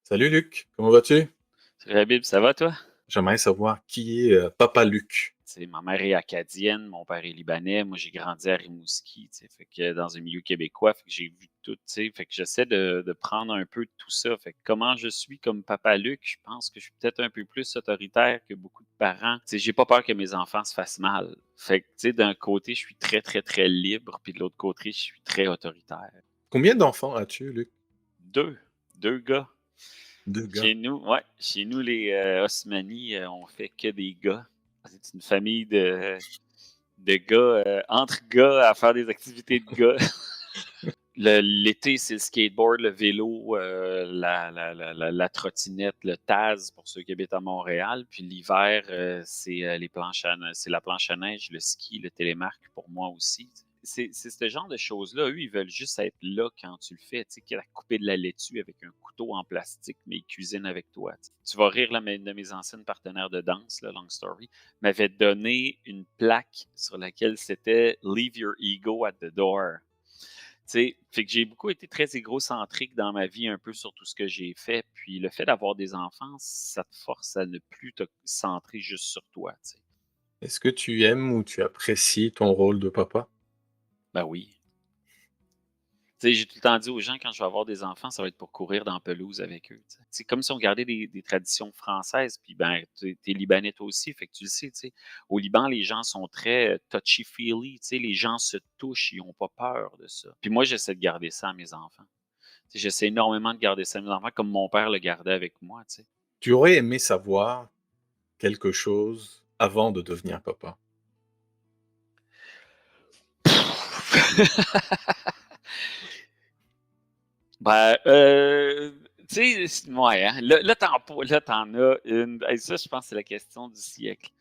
Salut Luc, comment vas-tu? Salut Habib, ça va toi? J'aimerais savoir qui est Papa Luc. Tu sais, ma mère est acadienne, mon père est libanais, moi j'ai grandi à Rimouski, tu sais, fait que dans un milieu québécois, fait que j'ai vu tout, tu sais, fait que j'essaie de prendre un peu de tout ça. Fait que comment je suis comme papa Luc, je pense que je suis peut-être un peu plus autoritaire que beaucoup de parents. Tu sais, j'ai pas peur que mes enfants se fassent mal. Fait que, tu sais, d'un côté, je suis très, très, très libre, puis de l'autre côté, je suis très autoritaire. Combien d'enfants as-tu, Luc? Deux, deux gars. Deux gars. Chez nous, les Osmani, on fait que des gars. C'est une famille de gars, entre gars, à faire des activités de gars. L'été, c'est le skateboard, le vélo, la trottinette, le Taz pour ceux qui habitent à Montréal. Puis l'hiver, c'est c'est la planche à neige, le ski, le télémarque pour moi aussi. C'est ce genre de choses-là. Eux, ils veulent juste être là quand tu le fais. Tu sais, qu'il a coupé de la laitue avec un couteau en plastique, mais ils cuisinent avec toi. Tu sais. Tu vas rire, là, de mes anciennes partenaires de danse, là, Long Story, m'avaient donné une plaque sur laquelle c'était Leave your ego at the door. Sais, fait que j'ai beaucoup été très égocentrique dans ma vie, un peu sur tout ce que j'ai fait. Puis le fait d'avoir des enfants, ça te force à ne plus te centrer juste sur toi. Tu sais. Est-ce que tu aimes ou tu apprécies ton rôle de papa? Ben oui. Tu sais, j'ai tout le temps dit aux gens, quand je vais avoir des enfants, ça va être pour courir dans la pelouse avec eux. Tu sais. C'est comme si on gardait des traditions françaises. Puis ben, t'es Libanais toi aussi, fait que tu le sais. Tu sais. Au Liban, les gens sont très touchy-feely. Tu sais, les gens se touchent, ils n'ont pas peur de ça. Puis moi, j'essaie de garder ça à mes enfants. Tu sais, j'essaie énormément de garder ça à mes enfants comme mon père le gardait avec moi, tu sais. Tu aurais aimé savoir quelque chose avant de devenir papa. Ben, tu sais, ouais, hein, là, t'en as une. Hey, ça, je pense que c'est la question du siècle.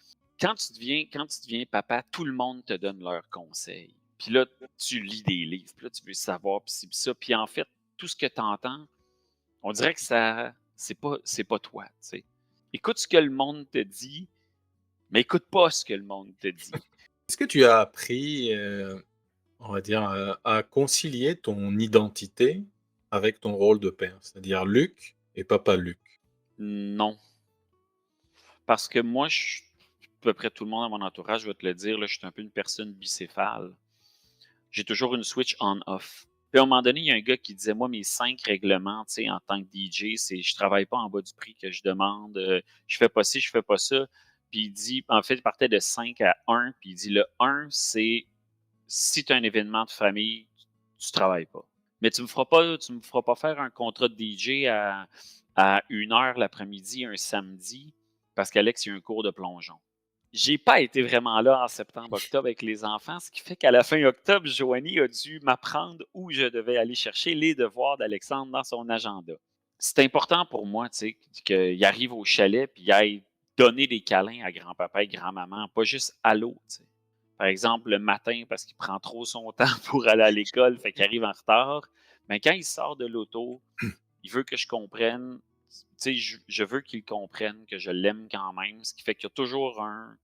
Quand tu deviens papa, tout le monde te donne leurs conseils. Puis là, tu lis des livres, puis là, tu veux savoir, puis ci, puis ça. Puis en fait, tout ce que tu entends, on dirait que c'est pas toi, tu sais. Écoute ce que le monde te dit, mais écoute pas ce que le monde te dit. Est-ce que tu as appris, on va dire, à concilier ton identité avec ton rôle de père? C'est-à-dire Luc et Papa Luc. Non. Parce que moi, à peu près tout le monde à mon entourage va te le dire, là, je suis un peu une personne bicéphale. J'ai toujours une switch on-off. Puis à un moment donné, il y a un gars qui disait, moi, mes 5 règlements, tu sais, en tant que DJ, c'est je travaille pas en bas du prix que je demande, je fais pas ci, je fais pas ça. Puis il dit, en fait, il partait de 5 à 1, puis il dit, le 1, c'est si tu as un événement de famille, tu travailles pas. Mais tu me feras pas faire un contrat de DJ à 1 heure l'après-midi, un samedi, parce qu'Alex, il y a un cours de plongeon. J'ai pas été vraiment là en septembre, octobre avec les enfants, ce qui fait qu'à la fin octobre, Joanie a dû m'apprendre où je devais aller chercher les devoirs d'Alexandre dans son agenda. C'est important pour moi, tu sais, qu'il arrive au chalet puis il aille donner des câlins à grand-papa et grand-maman, pas juste allô, tu sais. Par exemple, le matin, parce qu'il prend trop son temps pour aller à l'école, fait qu'il arrive en retard. Mais quand il sort de l'auto, il veut que je comprenne. Tu sais, je veux qu'il comprenne que je l'aime quand même, ce qui fait qu'il y a toujours un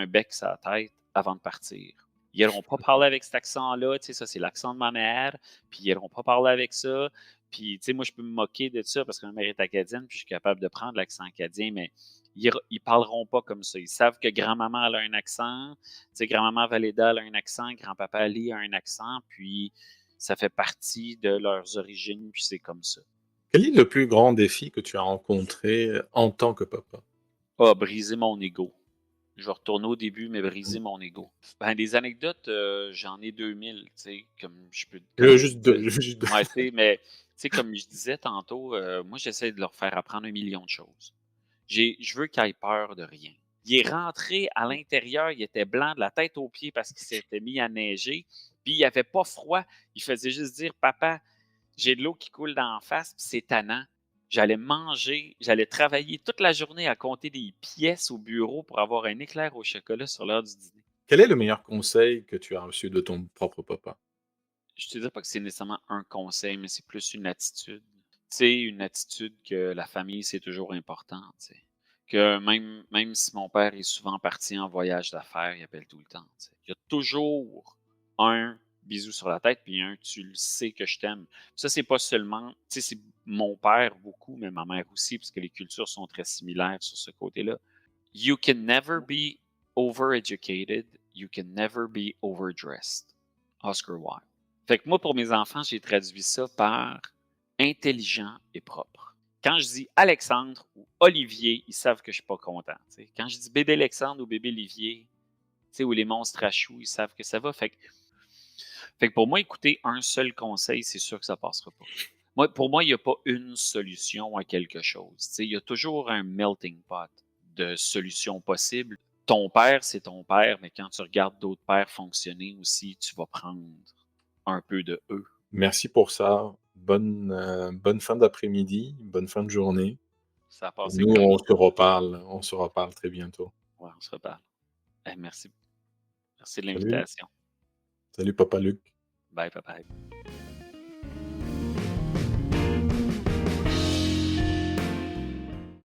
bec sur la tête avant de partir. Ils n'iront pas parler avec cet accent-là, tu sais, ça c'est l'accent de ma mère, puis ils n'iront pas parler avec ça. Puis, tu sais, moi, je peux me moquer de ça parce que ma mère est acadienne, puis je suis capable de prendre l'accent acadien, mais ils parleront pas comme ça. Ils savent que grand-maman a un accent, tu sais, grand-maman Valéda a un accent, grand-papa Ali a un accent, puis ça fait partie de leurs origines, puis c'est comme ça. Quel est le plus grand défi que tu as rencontré en tant que papa? Ah, briser mon ego. Je vais retourner au début, mais briser mon ego. Ben, des anecdotes, j'en ai 2000, tu sais, Juste 2, juste 2. ouais, tu sais, mais, tu sais, comme je disais tantôt, moi, j'essaie de leur faire apprendre 1 million de choses. Je veux qu'ils aient peur de rien. Il est rentré à l'intérieur, il était blanc de la tête aux pieds parce qu'il s'était mis à neiger, puis il avait pas froid. Il faisait juste dire: «Papa, j'ai de l'eau qui coule d'en face, puis c'est tannant». J'allais manger, j'allais travailler toute la journée à compter des pièces au bureau pour avoir un éclair au chocolat sur l'heure du dîner. Quel est le meilleur conseil que tu as reçu de ton propre papa? Je te dirais pas que c'est nécessairement un conseil, mais c'est plus une attitude. Tu sais, une attitude que la famille, c'est toujours important, tu sais. Que même si mon père est souvent parti en voyage d'affaires, il appelle tout le temps, tu sais. Il y a toujours un bisou sur la tête, puis un, tu le sais que je t'aime. Ça, c'est pas seulement, tu sais, c'est mon père beaucoup, mais ma mère aussi, parce que les cultures sont très similaires sur ce côté-là. You can never be overeducated, you can never be overdressed. Oscar Wilde. Fait que moi, pour mes enfants, j'ai traduit ça par intelligent et propre. Quand je dis Alexandre ou Olivier, ils savent que je suis pas content. T'sais. Quand je dis bébé Alexandre ou bébé Olivier, ou les monstres à choux, ils savent que ça va. Fait que pour moi, écouter un seul conseil, c'est sûr que ça passera pas. Pour moi, il n'y a pas une solution à quelque chose. Il y a toujours un melting pot de solutions possibles. Ton père, c'est ton père, mais quand tu regardes d'autres pères fonctionner aussi, tu vas prendre un peu de eux. Merci pour ça. Bonne fin d'après-midi, bonne fin de journée. Ça a Et passé nous, comme on se reparle très bientôt. ouais, on se reparle. Merci. Merci de Salut, l'invitation. salut papa Luc. Bye, bye, bye.